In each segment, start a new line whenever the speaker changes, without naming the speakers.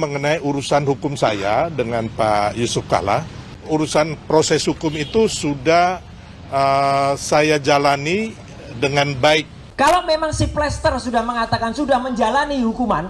mengenai urusan hukum saya dengan Pak Yusuf Kalla. Urusan proses hukum itu sudah saya jalani dengan baik.
Kalau memang si Plester sudah mengatakan sudah menjalani hukuman,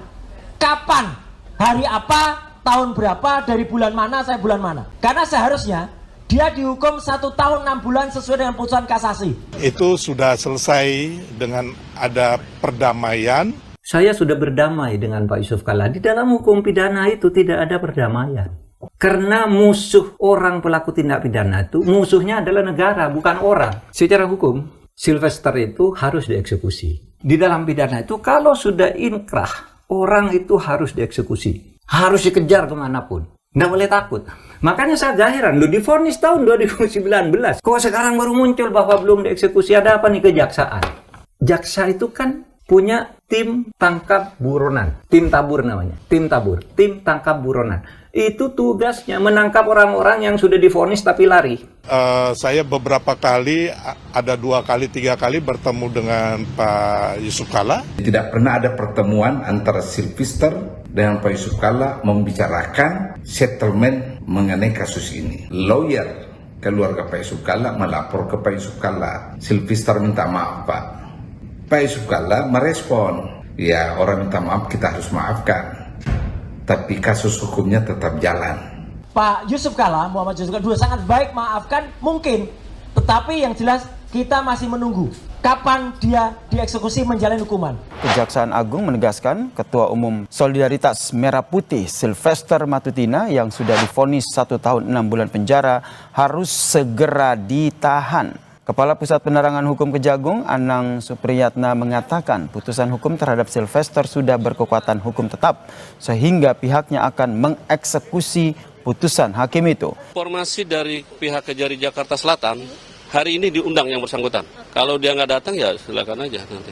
kapan, hari apa, tahun berapa, dari bulan mana, saya bulan mana? Karena seharusnya dia dihukum 1 tahun 6 bulan sesuai dengan putusan kasasi.
Itu sudah selesai dengan ada perdamaian.
Saya sudah berdamai dengan Pak Yusuf Kalla. Di dalam hukum pidana itu tidak ada perdamaian. Karena musuh orang pelaku tindak pidana itu, musuhnya adalah negara, bukan orang. Secara hukum, Sylvester itu harus dieksekusi. Di dalam pidana itu, kalau sudah inkrah, orang itu harus dieksekusi. Harus dikejar kemanapun. Nggak boleh takut. Makanya saya agak heran, divonis tahun 2019. Kok sekarang baru muncul bahwa belum dieksekusi? Ada apa nih kejaksaan? Jaksa itu kan punya tim tangkap buronan. Tim tabur namanya. Tim tabur. Tim tangkap buronan. Itu tugasnya menangkap orang-orang yang sudah divonis tapi lari.
Saya beberapa kali, ada 2 kali, 3 kali bertemu dengan Pak Yusuf Kalla.
Tidak pernah ada pertemuan antara Sylvester dengan Pak Yusuf Kalla membicarakan settlement mengenai kasus ini. Lawyer keluarga Pak Yusuf Kalla melapor ke Pak Yusuf Kalla. Sylvester minta maaf, Pak. Pak Yusuf Kalla merespon, ya orang minta maaf kita harus maafkan. Tapi kasus hukumnya tetap jalan.
Pak Yusuf Kalla, Muhammad Yusuf Kalla, sangat baik maafkan mungkin. Tetapi yang jelas kita masih menunggu kapan dia dieksekusi menjalani hukuman.
Kejaksaan Agung menegaskan Ketua Umum Solidaritas Merah Putih Sylvester Matutina yang sudah divonis 1 tahun 6 bulan penjara harus segera ditahan. Kepala Pusat Penerangan Hukum Kejagung, Anang Supriyatna mengatakan putusan hukum terhadap Sylvester sudah berkekuatan hukum tetap sehingga pihaknya akan mengeksekusi putusan hakim itu.
Informasi dari pihak Kejari Jakarta Selatan, hari ini diundang yang bersangkutan. Kalau dia nggak datang ya silakan aja nanti.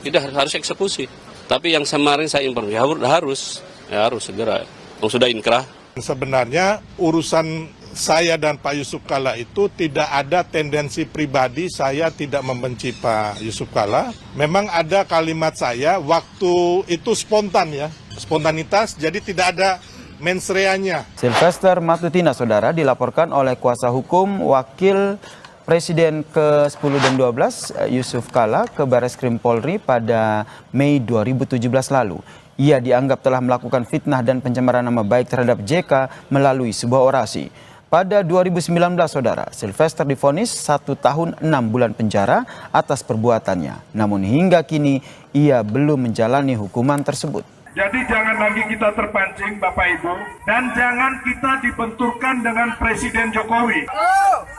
Tidak harus eksekusi. Tapi yang kemarin saya informasi harus segera. Sudah inkrah.
Sebenarnya urusan saya dan Pak Yusuf Kalla itu tidak ada tendensi pribadi, saya tidak membenci Pak Yusuf Kalla. Memang ada kalimat saya waktu itu spontan ya, spontanitas, jadi tidak ada mens reanya.
Sylvester Matutina, saudara, dilaporkan oleh kuasa hukum Wakil Presiden ke-10 dan 12 Yusuf Kalla ke Barreskrim Polri pada Mei 2017 lalu. Ia dianggap telah melakukan fitnah dan pencemaran nama baik terhadap JK melalui sebuah orasi. Pada 2019, saudara, Sylvester divonis 1 tahun 6 bulan penjara atas perbuatannya. Namun hingga kini ia belum menjalani hukuman tersebut.
Jadi jangan lagi kita terpancing Bapak Ibu, dan jangan kita dibenturkan dengan Presiden Jokowi.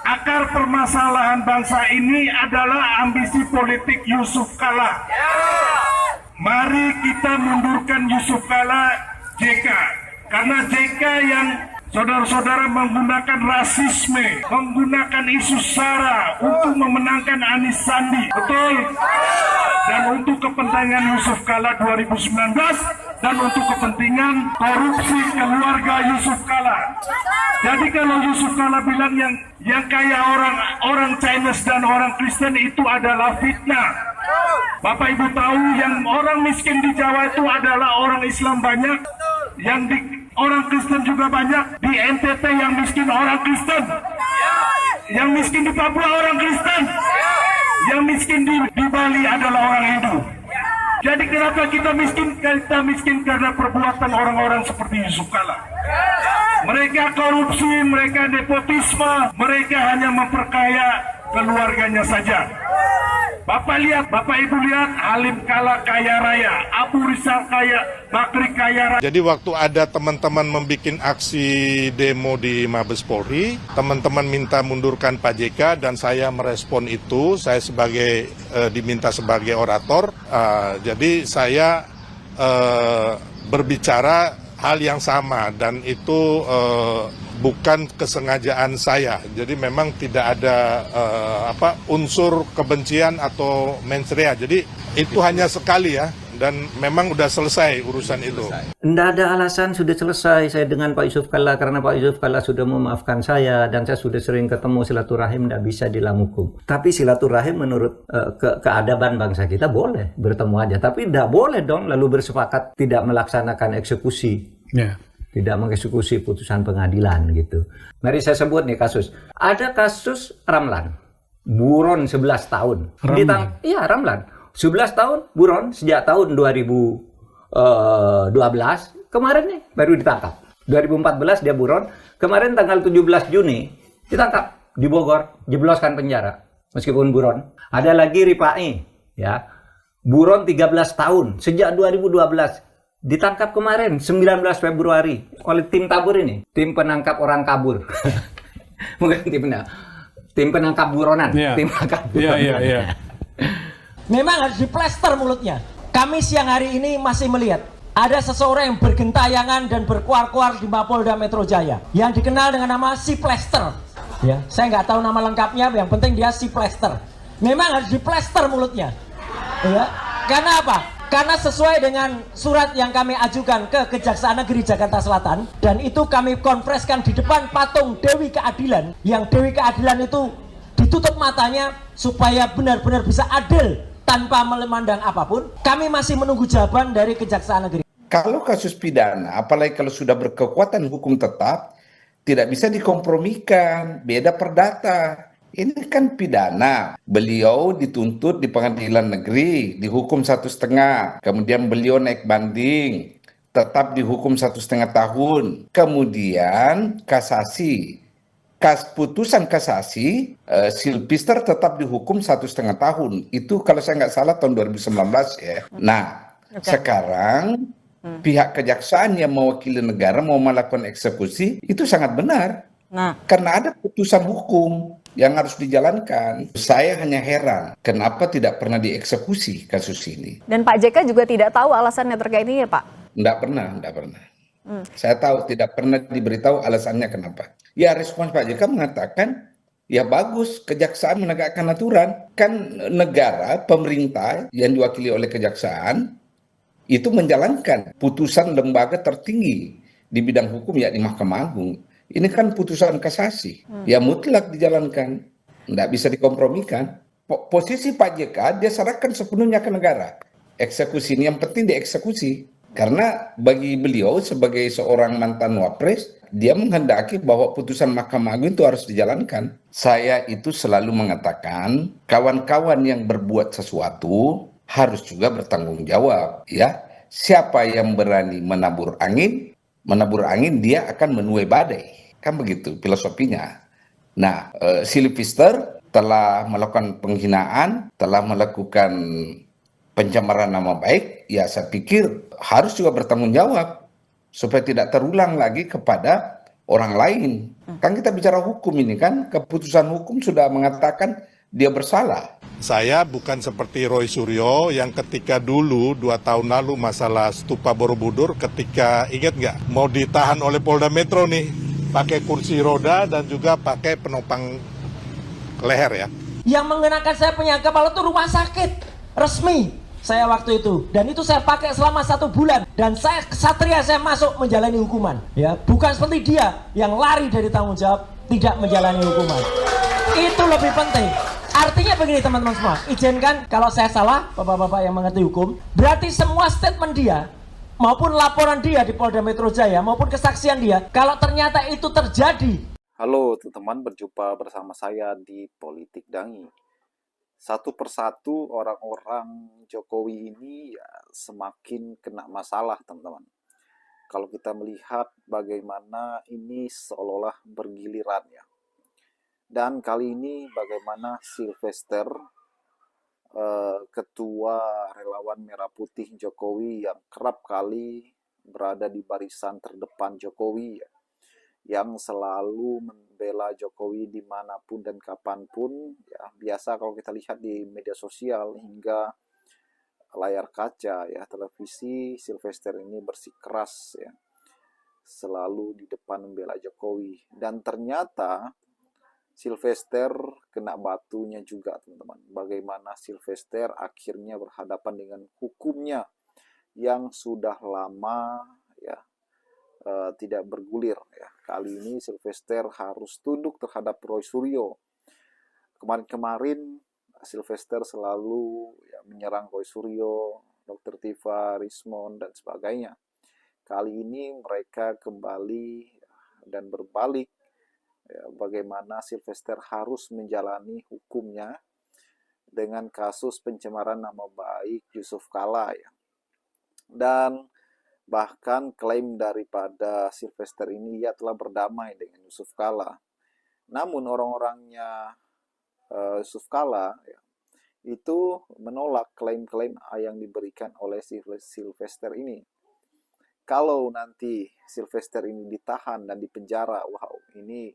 Akar permasalahan bangsa ini adalah ambisi politik Yusuf Kalla. Mari kita mundurkan Yusuf Kalla JK, karena JK yang saudara-saudara menggunakan rasisme, menggunakan isu SARA untuk memenangkan Anies Sandi, betul? Dan untuk kepentingan Yusuf Kalla 2019 dan untuk kepentingan korupsi keluarga Yusuf Kalla. Jadi kalau Yusuf Kalla bilang yang kayak orang Chinese dan orang Kristen itu adalah fitnah. Bapak Ibu tahu yang orang miskin di Jawa itu adalah orang Islam banyak, yang di orang Kristen juga banyak. Di NTT yang miskin orang Kristen, yang miskin di Papua orang Kristen, yang miskin di Bali adalah orang Hindu. Jadi kenapa kita miskin? Kita miskin karena perbuatan orang-orang seperti Yusuf Kalla. Mereka korupsi, mereka nepotisme, mereka hanya memperkaya keluarganya saja. Bapak Ibu lihat, Halim Kalla kaya raya, Abu Rizal kaya, Bakri kaya raya.
Jadi waktu ada teman-teman membuat aksi demo di Mabes Polri, teman-teman minta mundurkan Pak JK dan saya merespon itu. Saya diminta sebagai orator, jadi saya berbicara hal yang sama dan itu bukan kesengajaan saya. Jadi memang tidak ada unsur kebencian atau mens rea. Jadi itu hanya sekali ya. Dan memang udah selesai urusan itu.
Tidak ada alasan, sudah selesai saya dengan Pak Yusuf Kalla karena Pak Yusuf Kalla sudah memaafkan saya dan saya sudah sering ketemu. Silaturahim tidak bisa di dalam hukum. Tapi silaturahim menurut keadaban bangsa kita boleh bertemu aja. Tapi tidak boleh dong lalu bersepakat tidak melaksanakan eksekusi. Tidak mengeksekusi putusan pengadilan gitu. Mari saya sebut nih kasus. Ada kasus Ramlan, buron 11 tahun. Iya, Ramlan. 11 tahun buron sejak tahun 2012. Kemarin nih baru ditangkap. 2014 dia buron. Kemarin tanggal 17 Juni ditangkap di Bogor, jebloskan penjara meskipun buron. Ada lagi Rifai, ya. Buron 13 tahun sejak 2012. Ditangkap kemarin 19 Februari oleh tim tabur ini, tim penangkap orang kabur. Bukan tim penangkap buronan, tim penangkap buronan.
Memang harus diplester mulutnya. Kami siang hari ini masih melihat ada seseorang yang bergentayangan dan berkuar-kuar di Mapolda Metro Jaya yang dikenal dengan nama si Plester. Ya, saya nggak tahu nama lengkapnya, yang penting dia si Plester. Memang harus diplester mulutnya. Ya, karena apa? Karena sesuai dengan surat yang kami ajukan ke Kejaksaan Negeri Jakarta Selatan, dan itu kami konfreskan di depan patung Dewi Keadilan, yang Dewi Keadilan itu ditutup matanya supaya benar-benar bisa adil tanpa memandang apapun. Kami masih menunggu jawaban dari Kejaksaan Negeri.
Kalau kasus pidana, apalagi kalau sudah berkekuatan hukum tetap, tidak bisa dikompromikan, beda perdata. Ini kan pidana. Beliau dituntut di pengadilan negeri, dihukum 1,5. Kemudian beliau naik banding, tetap dihukum 1,5 tahun. Kemudian kasasi. Putusan kasasi, Silpister tetap dihukum 1,5 tahun. Itu kalau saya nggak salah tahun 2019 ya. Nah, sekarang pihak kejaksaan yang mewakili negara mau melakukan eksekusi, itu sangat benar. Karena ada putusan hukum yang harus dijalankan. Saya hanya heran kenapa tidak pernah dieksekusi kasus ini.
Dan Pak JK juga tidak tahu alasannya terkait ini ya Pak?
Tidak pernah. Saya tahu tidak pernah diberitahu alasannya kenapa. Ya respons Pak JK mengatakan, ya bagus kejaksaan menegakkan aturan. Kan negara, pemerintah yang diwakili oleh kejaksaan itu menjalankan putusan lembaga tertinggi di bidang hukum yakni Mahkamah Agung. Ini kan putusan kasasi, ya mutlak dijalankan, tidak bisa dikompromikan. Posisi Pak JK dia serahkan sepenuhnya ke negara. Eksekusi ini yang penting dieksekusi, karena bagi beliau sebagai seorang mantan wapres, dia menghendaki bahwa putusan Mahkamah Agung itu harus dijalankan. Saya itu selalu mengatakan kawan-kawan yang berbuat sesuatu harus juga bertanggung jawab, ya. Siapa yang berani menabur angin dia akan menuai badai. Kan begitu filosofinya. Nah, Silpister telah melakukan penghinaan, telah melakukan pencemaran nama baik, ya saya pikir harus juga bertanggung jawab supaya tidak terulang lagi kepada orang lain. Kan kita bicara hukum ini kan, keputusan hukum sudah mengatakan dia bersalah.
Saya bukan seperti Roy Suryo yang ketika dulu 2 tahun lalu masalah Stupa Borobudur, ketika ingat nggak mau ditahan oleh Polda Metro nih pakai kursi roda dan juga pakai penopang leher ya.
Yang mengenakan saya penyakit kepala itu rumah sakit resmi saya waktu itu, dan itu saya pakai selama 1 bulan, dan saya kesatria, saya masuk menjalani hukuman ya, bukan seperti dia yang lari dari tanggung jawab tidak menjalani hukuman. Itu lebih penting. Artinya begini teman-teman semua, izinkan kalau saya salah, bapak-bapak yang mengerti hukum, berarti semua statement dia maupun laporan dia di Polda Metro Jaya maupun kesaksian dia, kalau ternyata itu terjadi.
Halo teman-teman, berjumpa bersama saya di Politik Dangi. Satu persatu orang-orang Jokowi ini ya semakin kena masalah teman-teman. Kalau kita melihat bagaimana ini seolah-olah bergiliran ya. Dan kali ini bagaimana Silvester, ketua relawan Merah Putih Jokowi yang kerap kali berada di barisan terdepan Jokowi ya, yang selalu membela Jokowi dimanapun dan kapanpun ya. Biasa kalau kita lihat di media sosial hingga layar kaca ya televisi, Silvester ini bersikeras ya, selalu di depan membela Jokowi. Dan ternyata Silvester kena batunya juga teman-teman. Bagaimana Silvester akhirnya berhadapan dengan hukumnya yang sudah lama ya tidak bergulir ya. Kali ini Silvester harus tunduk terhadap Roy Suryo. Kemarin-kemarin Silvester selalu ya menyerang Roy Suryo, Dr. Tifa, Rismond dan sebagainya. kali ini mereka kembali dan berbalik ya, bagaimana Sylvester harus menjalani hukumnya dengan kasus pencemaran nama baik Yusuf Kalla ya. Dan bahkan klaim daripada Sylvester ini ia telah berdamai dengan Yusuf Kalla. Namun orang-orangnya Yusuf Kalla ya, itu menolak klaim-klaim yang diberikan oleh Sylvester ini. Kalau nanti Sylvester ini ditahan dan dipenjara, wow, ini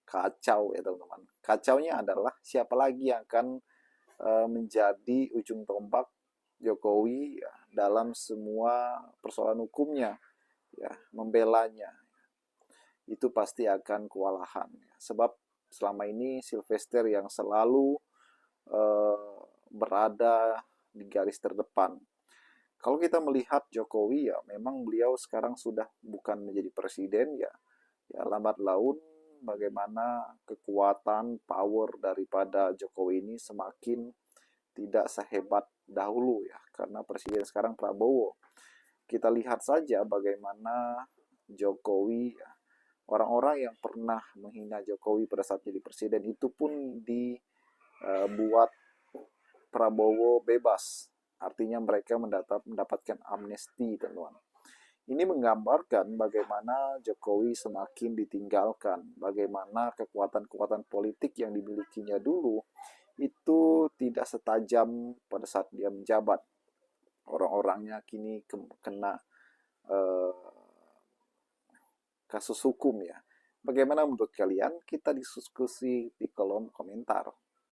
kacau ya teman-teman. Kacaunya adalah siapa lagi yang akan menjadi ujung tombak Jokowi ya, dalam semua persoalan hukumnya, ya, membelanya. Itu pasti akan kewalahan. Ya. Sebab selama ini Sylvester yang selalu berada di garis terdepan. Kalau kita melihat Jokowi ya, memang beliau sekarang sudah bukan menjadi presiden ya. Ya lambat laun bagaimana kekuatan power daripada Jokowi ini semakin tidak sehebat dahulu ya, karena presiden sekarang Prabowo. Kita lihat saja bagaimana Jokowi ya, orang-orang yang pernah menghina Jokowi pada saat jadi presiden itu pun dibuat Prabowo bebas. Artinya mereka mendapatkan amnesti, teman-teman. Ini menggambarkan bagaimana Jokowi semakin ditinggalkan, bagaimana kekuatan-kekuatan politik yang dimilikinya dulu itu tidak setajam pada saat dia menjabat. Orang-orangnya kini kena kasus hukum ya. Bagaimana menurut kalian? Kita diskusi di kolom komentar.